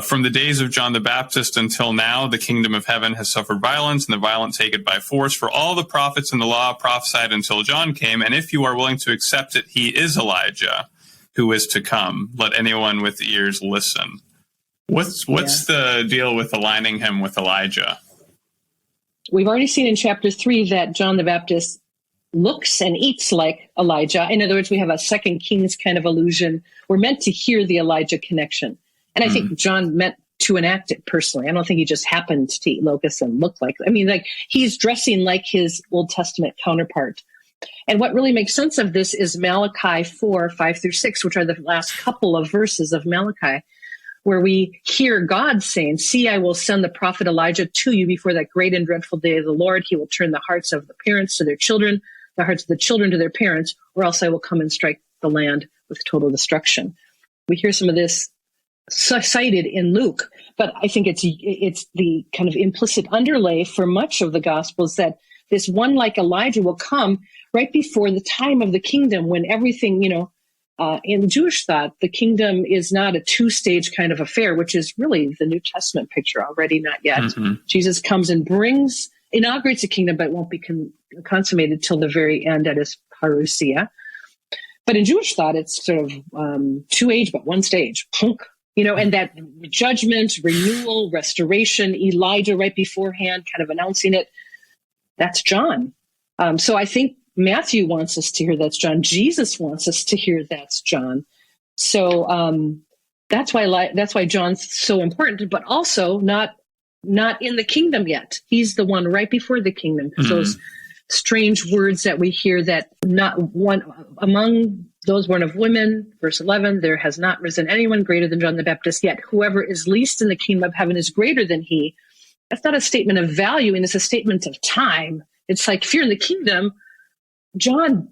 From the days of John the Baptist until now, the kingdom of heaven has suffered violence, and the violent take it by force. For all the prophets and the law prophesied until John came, and if you are willing to accept it, he is Elijah, who is to come. Let anyone with ears listen. What's the deal with aligning him with Elijah? We've already seen in chapter 3 that John the Baptist looks and eats like Elijah. In other words, we have a 2 Kings kind of allusion. We're meant to hear the Elijah connection. And I think John meant to enact it personally. I don't think he just happened to eat locusts and look like, he's dressing like his Old Testament counterpart. And what really makes sense of this is Malachi 4, 5 through 6, which are the last couple of verses of Malachi, where we hear God saying, See, I will send the prophet Elijah to you before that great and dreadful day of the Lord. He will turn the hearts of the parents to their children, the hearts of the children to their parents, or else I will come and strike the land with total destruction. We hear some of this cited in Luke, but I think it's the kind of implicit underlay for much of the Gospels that this one like Elijah will come right before the time of the kingdom, when everything, in Jewish thought, the kingdom is not a 2-stage kind of affair, which is really the New Testament picture already, not yet. Jesus comes and inaugurates the kingdom, but it won't be consummated till the very end at his parousia. But in Jewish thought, it's sort of 2-age, but 1 stage. And that judgment, renewal, restoration, Elijah right beforehand, kind of announcing it, that's John. So I think Matthew wants us to hear that's John. Jesus wants us to hear that's John. So that's why John's so important, but also not in the kingdom yet. He's the one right before the kingdom. Because those strange words that we hear, that not one among those born of women, verse 11, there has not risen anyone greater than John the Baptist, yet whoever is least in the kingdom of heaven is greater than he. That's not a statement of value, and it's a statement of time. It's like, if you're in the kingdom, John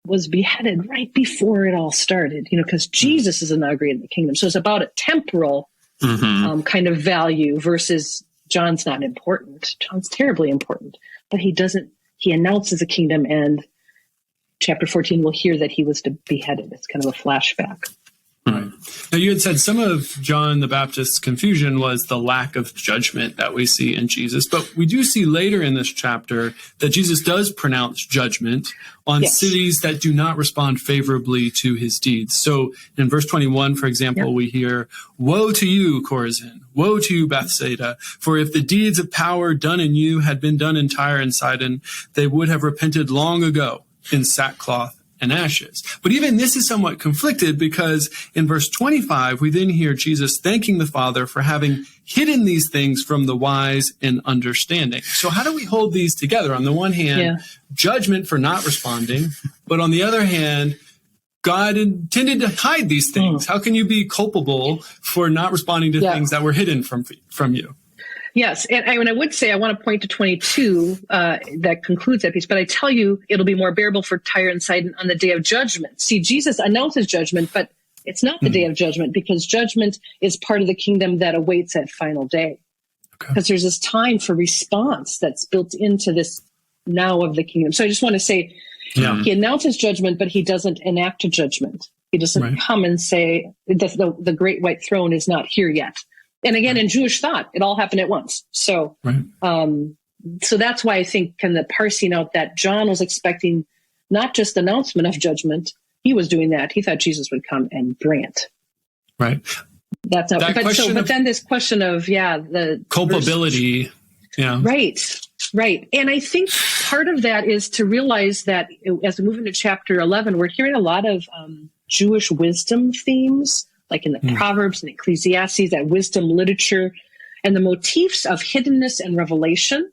was beheaded right before it all started, because Jesus is inaugurated the kingdom. So it's about a temporal kind of value versus John's not important. John's terribly important, but he announces the kingdom, and chapter 14, we'll hear that he was beheaded. It's kind of a flashback. Right. Now, you had said some of John the Baptist's confusion was the lack of judgment that we see in Jesus. But we do see later in this chapter that Jesus does pronounce judgment on cities that do not respond favorably to his deeds. So in verse 21, for example, we hear, Woe to you, Chorazin! Woe to you, Bethsaida! For if the deeds of power done in you had been done in Tyre and Sidon, they would have repented long ago in sackcloth and ashes. But even this is somewhat conflicted, because in verse 25, we then hear Jesus thanking the Father for having hidden these things from the wise and understanding. So how do we hold these together? On the one hand, judgment for not responding, but on the other hand, God intended to hide these things. How can you be culpable for not responding to things that were hidden from you? Yes. And I would say I want to point to 22 that concludes that piece. But I tell you, it'll be more bearable for Tyre and Sidon on the day of judgment. See, Jesus announces judgment, but it's not the day of judgment, because judgment is part of the kingdom that awaits that final day. Because there's this time for response that's built into this now of the kingdom. So I just want to say, he announces judgment, but he doesn't enact a judgment. He doesn't come and say the great white throne is not here yet. And again, in Jewish thought, it all happened at once. So, so that's why I think kind of parsing out that John was expecting not just announcement of judgment. He was doing that. He thought Jesus would come and bring it. Right. That's not. But then this question of the culpability. Yeah. Right. And I think part of that is to realize that as we move into chapter 11, we're hearing a lot of Jewish wisdom themes, like in the Proverbs and Ecclesiastes, that wisdom literature, and the motifs of hiddenness and revelation.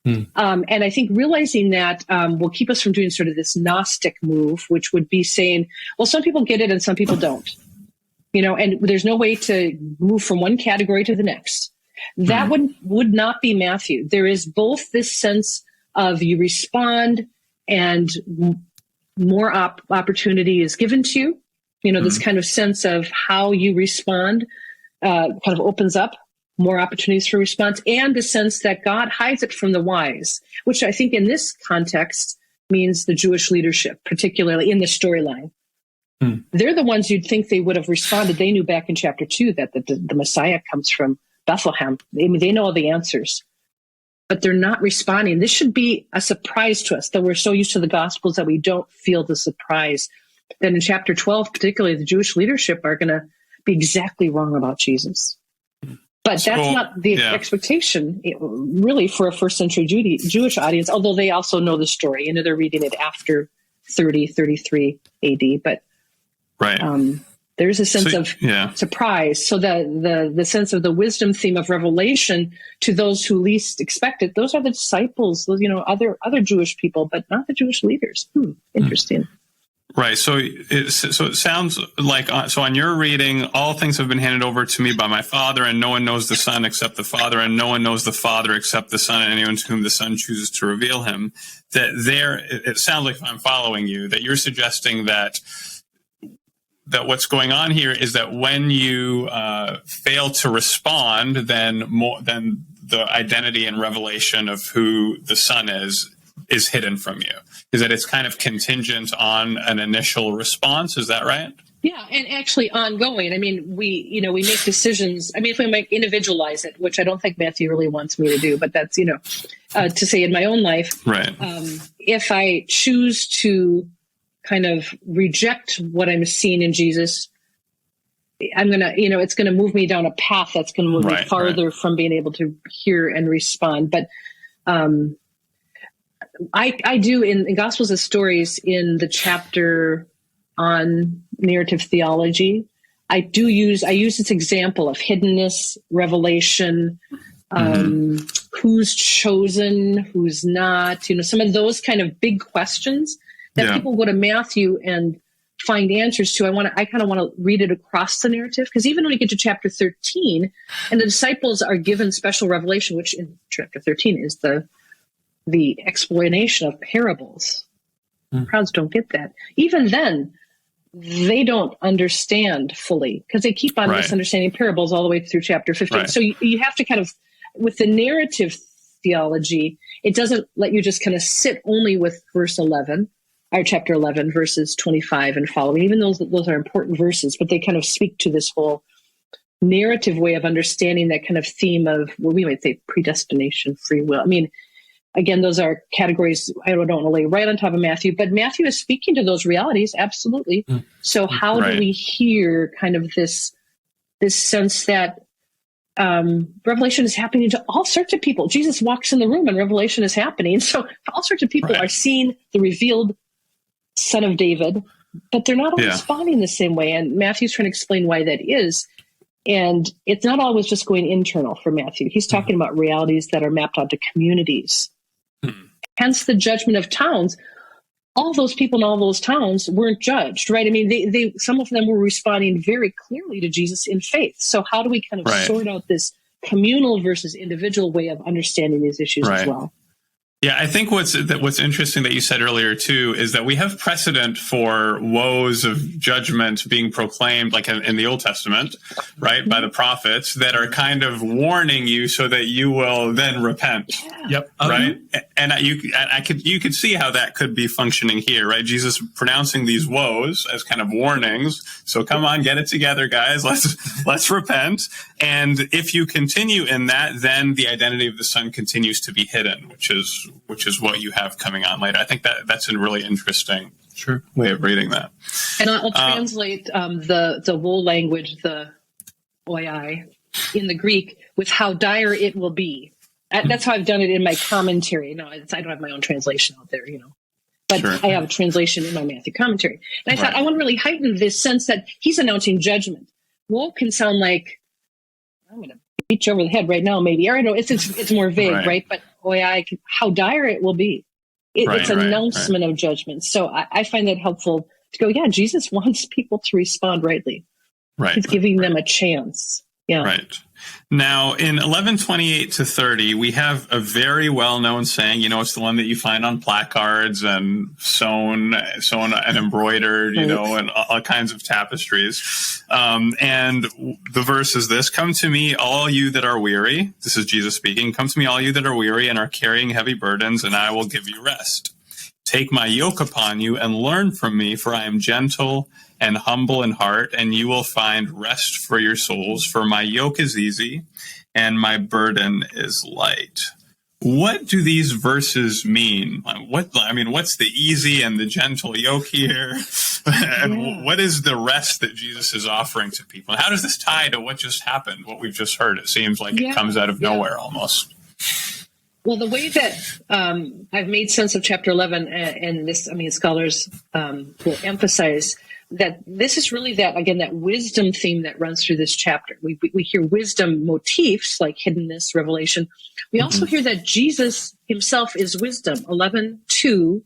And I think realizing that will keep us from doing sort of this Gnostic move, which would be saying, well, some people get it and some people don't. And there's no way to move from one category to the next. That would not be Matthew. There is both this sense of you respond and more opportunity is given to you. This kind of sense of how you respond kind of opens up more opportunities for response, and the sense that God hides it from the wise, which I think in this context means the Jewish leadership, particularly in the storyline. They're the ones you'd think they would have responded. They knew back in chapter 2 that the Messiah comes from Bethlehem. I mean, they know all the answers, but they're not responding. This should be a surprise to us, that we're so used to the Gospels that we don't feel the surprise. Then in chapter 12, particularly, the Jewish leadership are going to be exactly wrong about Jesus. But that's not the expectation, really, for a first century Jewish audience, although they also know the story. They're reading it after 33 AD. But there's a sense of surprise. So the sense of the wisdom theme of revelation to those who least expect it, those are the disciples, other Jewish people, but not the Jewish leaders. Interesting. Right. So it sounds like, so on your reading, all things have been handed over to me by my Father, and no one knows the Son except the Father, and no one knows the Father except the Son, and anyone to whom the Son chooses to reveal him. It sounds like, if I'm following you, that you're suggesting that what's going on here is that when you fail to respond, then the identity and revelation of who the Son is hidden from you. Is that it's kind of contingent on an initial response? Is that right? Yeah, and actually ongoing. I mean, we make decisions. I mean, if we might individualize it, which I don't think Matthew really wants me to do, but that's, to say in my own life, right. If I choose to kind of reject what I'm seeing in Jesus, I'm going to, it's going to move me down a path that's going to move me farther from being able to hear and respond. But I do in Gospels as Stories, in the chapter on narrative theology, I use this example of hiddenness, revelation, who's chosen, who's not, some of those kind of big questions that people go to Matthew and find answers to. I kind of want to read it across the narrative, because even when we get to chapter 13 and the disciples are given special revelation, which in chapter 13 is the explanation of parables. Crowds don't get that. Even then, they don't understand fully, because they keep on misunderstanding parables all the way through chapter 15. Right. So you have to kind of, with the narrative theology, it doesn't let you just kind of sit only with verse 11, or chapter 11, verses 25 and following, even though those are important verses, but they kind of speak to this whole narrative way of understanding that kind of theme of, well, we might say predestination, free will. I mean, again, those are categories I don't want to lay right on top of Matthew, but Matthew is speaking to those realities, absolutely. So how do we hear kind of this sense that revelation is happening to all sorts of people? Jesus walks in the room and revelation is happening. So all sorts of people are seeing the revealed Son of David, but they're not all responding the same way. And Matthew's trying to explain why that is. And it's not always just going internal for Matthew. He's talking about realities that are mapped onto communities. Hence the judgment of towns. All those people in all those towns weren't judged, right? I mean, they some of them were responding very clearly to Jesus in faith. So how do we kind of sort out this communal versus individual way of understanding these issues as well. Yeah, I think what's interesting that you said earlier, too, is that we have precedent for woes of judgment being proclaimed, like in the Old Testament, right, by the prophets, that are kind of warning you so that you will then repent. Yep. Right? And you could see how that could be functioning here, right? Jesus pronouncing these woes as kind of warnings. So come on, get it together, guys. Let's repent. And if you continue in that, then the identity of the Son continues to be hidden, which is what you have coming on later. I think that's a really interesting way of reading that. And I'll translate the woe language, the oiai, in the Greek with how dire it will be. That's how I've done it in my commentary. No, I don't have my own translation out there, but I have a translation in my Matthew commentary. And I thought I want to really heighten this sense that he's announcing judgment. Woe can sound like, I'm going to beat you over the head right now, maybe. Or I know it's more vague, right? But how dire it will be. It's an announcement of judgment. So I find that helpful to go, yeah, Jesus wants people to respond rightly. He's giving them a chance. Yeah. Right. Now, in 11:28-30, we have a very well-known saying. It's the one that you find on placards and sewn and embroidered, and all kinds of tapestries. And the verse is this: "Come to me, all you that are weary." This is Jesus speaking. "Come to me, all you that are weary and are carrying heavy burdens, and I will give you rest. Take my yoke upon you and learn from me, for I am gentle and humble in heart, and you will find rest for your souls. For my yoke is easy and my burden is light." What do these verses mean? What's the easy and the gentle yoke here? And what is the rest that Jesus is offering to people? How does this tie to what just happened, what we've just heard? It seems like it comes out of nowhere almost. Well, the way that I've made sense of chapter 11, and this, scholars will emphasize that this is really that wisdom theme that runs through this chapter. We hear wisdom motifs like hiddenness, revelation. We also hear that Jesus himself is wisdom. 11:2,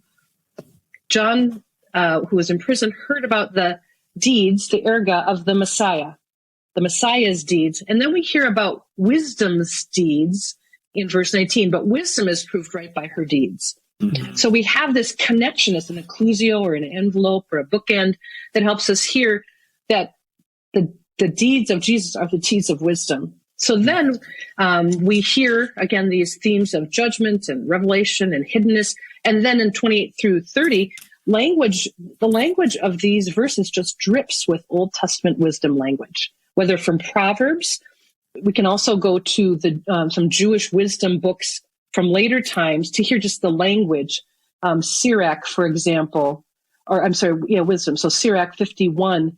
John, who was in prison, heard about the deeds, the erga of the Messiah's deeds. And then we hear about wisdom's deeds in verse 19, but wisdom is proved right by her deeds. So we have this connection as an inclusio or an envelope or a bookend that helps us hear that the deeds of Jesus are the deeds of wisdom. So then we hear, again, these themes of judgment and revelation and hiddenness. And then in 28-30, the language of these verses just drips with Old Testament wisdom language, whether from Proverbs. We can also go to some Jewish wisdom books from later times to hear just the language. Sirach, for example, wisdom. So Sirach 51,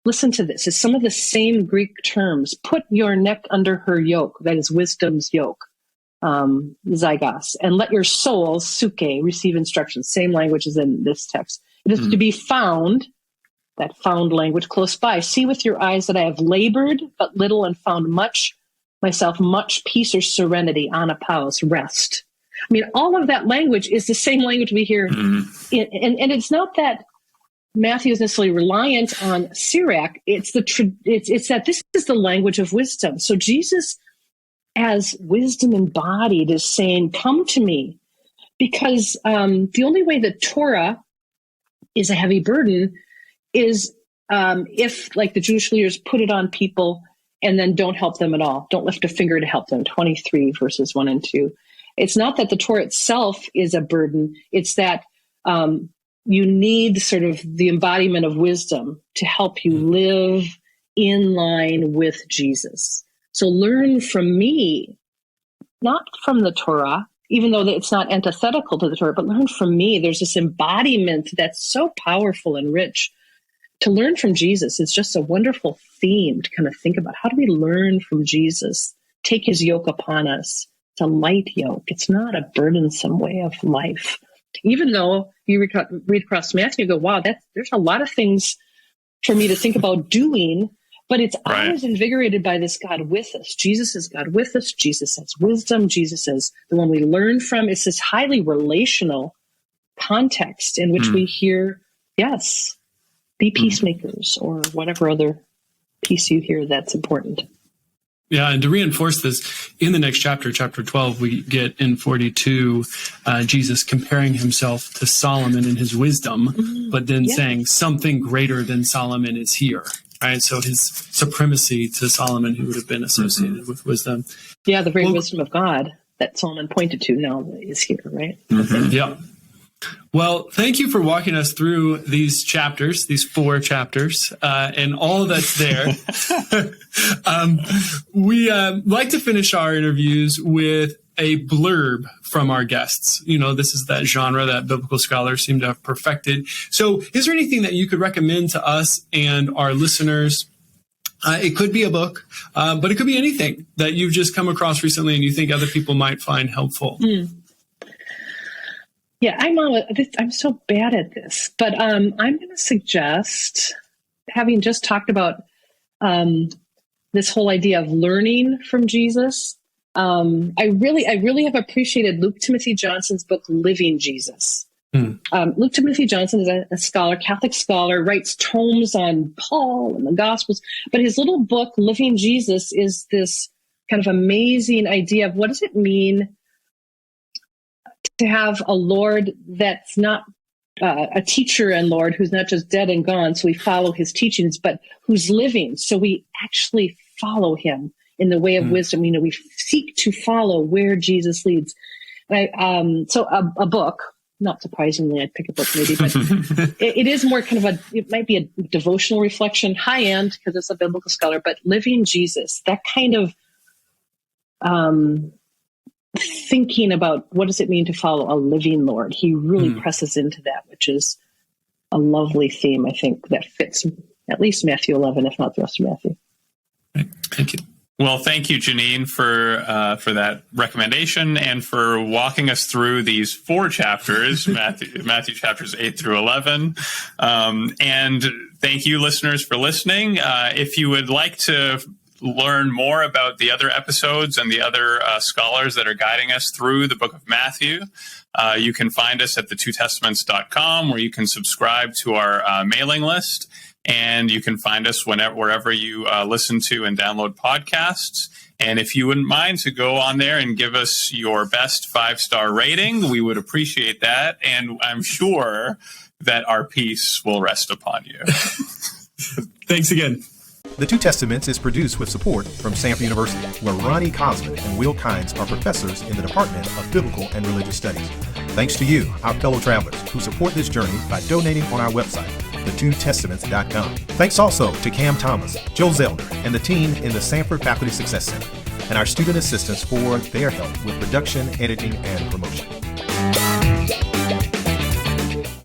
listen to this. It's some of the same Greek terms. Put your neck under her yoke. That is wisdom's yoke, zygos. And let your soul, suke, receive instruction. Same language as in this text. It is to be found, that found language, close by. See with your eyes that I have labored but little and found much peace or serenity, anapause, rest. All of that language is the same language we hear. And it's not that Matthew is necessarily reliant on Sirach. It's that this is the language of wisdom. So Jesus, as wisdom embodied, is saying, come to me. Because the only way that Torah is a heavy burden is if, like the Jewish leaders, put it on people and then don't help them at all. Don't lift a finger to help them. 23 verses 1 and 2. It's not that the Torah itself is a burden. It's that you need sort of the embodiment of wisdom to help you live in line with Jesus. So learn from me, not from the Torah, even though it's not antithetical to the Torah, but learn from me. There's this embodiment that's so powerful and rich. To learn from Jesus is just a wonderful theme to kind of think about. How do we learn from Jesus? Take his yoke upon us. It's a light yoke. It's not a burdensome way of life. Even though you read across Matthew and go, wow, there's a lot of things for me to think about doing, but it's always invigorated by this God with us. Jesus is God with us. Jesus has wisdom. Jesus is the one we learn from. It's this highly relational context in which we hear, yes, be peacemakers or whatever other piece you hear that's important. Yeah, and to reinforce this, in the next chapter, chapter 12, we get in 42, Jesus comparing himself to Solomon in his wisdom, but then saying something greater than Solomon is here, right? So his supremacy to Solomon, who would have been associated with wisdom. Yeah, the very wisdom of God that Solomon pointed to now is here, right? Yeah. Well, thank you for walking us through these chapters, these 4 chapters, and all that's there. We like to finish our interviews with a blurb from our guests. You know, this is that genre that biblical scholars seem to have perfected. So is there anything that you could recommend to us and our listeners? It could be a book, but it could be anything that you've just come across recently and you think other people might find helpful. Yeah, I'm so bad at this, but I'm going to suggest, having just talked about this whole idea of learning from Jesus, I really have appreciated Luke Timothy Johnson's book, Living Jesus. Luke Timothy Johnson is a scholar, Catholic scholar, writes tomes on Paul and the Gospels, but his little book, Living Jesus, is this kind of amazing idea of what does it mean to have a Lord that's not a teacher and Lord who's not just dead and gone, so we follow his teachings, but who's living, so we actually follow him in the way of wisdom. You know, we seek to follow where Jesus leads. And so a book, not surprisingly, I'd pick a book maybe, but it is more kind of it might be a devotional reflection, high end because it's a biblical scholar, but Living Jesus, that kind of thinking about what does it mean to follow a living Lord. He really presses into that, which is a lovely theme, I think, that fits at least Matthew 11, if not the rest of Matthew. Right. Thank you. Well, thank you, Jeannine, for that recommendation and for walking us through these 4 chapters, Matthew chapters 8 through 11. And thank you, listeners, for listening. If you would like to learn more about the other episodes and the other scholars that are guiding us through the book of Matthew, you can find us at the2testaments.com, where you can subscribe to our mailing list. And you can find us wherever you listen to and download podcasts. And if you wouldn't mind to go on there and give us your best 5-star rating, we would appreciate that. And I'm sure that our peace will rest upon you. Thanks again. The Two Testaments is produced with support from Samford University, where Ronnie Cosman and Will Kynes are professors in the Department of Biblical and Religious Studies. Thanks to you, our fellow travelers, who support this journey by donating on our website, the2testaments.com. Thanks also to Cam Thomas, Joe Zelder, and the team in the Samford Faculty Success Center, and our student assistants for their help with production, editing, and promotion.